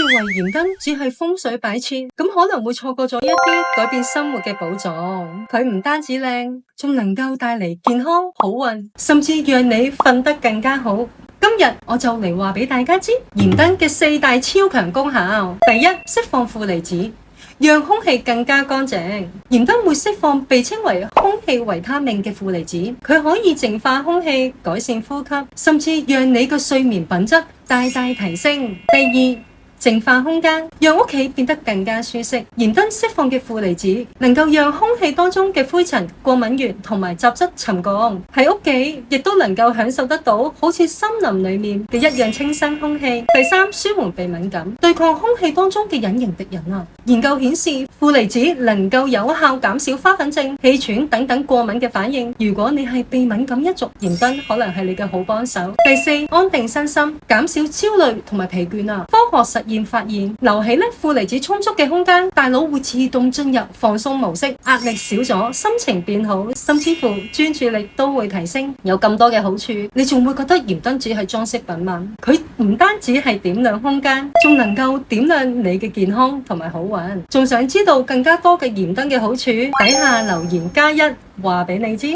認為鹽燈只係風水擺設，咁可能會錯過咗一啲改變生活嘅寶藏。佢唔單止靚，仲能夠帶嚟健康、好運，甚至讓你瞓得更加好。今日我就嚟話俾大家知鹽燈嘅4大超強功效。第一，釋放負離子，讓空氣更加乾淨。鹽燈會釋放被稱為空氣維他命嘅負離子，佢可以淨化空氣，改善呼吸，甚至讓你嘅睡眠品質大大提升。第二，淨化空間，讓屋企變得更加舒適。鹽燈釋放嘅負離子能夠讓空氣當中嘅灰塵、過敏源同埋雜質沉降，喺屋企亦都能夠享受得到好似森林裏面嘅一樣清新空氣。第三，舒緩鼻敏感，對抗空氣當中嘅隱形敵人啊！研究顯示，負離子能夠有效減少花粉症、氣喘等等過敏嘅反應。如果你係鼻敏感一族，鹽燈可能係你嘅好幫手。第四，安定身心，減少焦慮同埋疲倦啊！科學實驗發現，留喺負離子充足嘅空間，大腦會自動進入放鬆模式，壓力少咗，心情變好，甚至乎專注力都會提升。有咁多嘅好處，你仲會覺得鹽燈只係裝飾品嗎？佢唔單止係點亮空間，仲能夠點亮你嘅健康同埋好運。仲想知道更加多嘅鹽燈嘅好處？底下留言加1，話俾你知。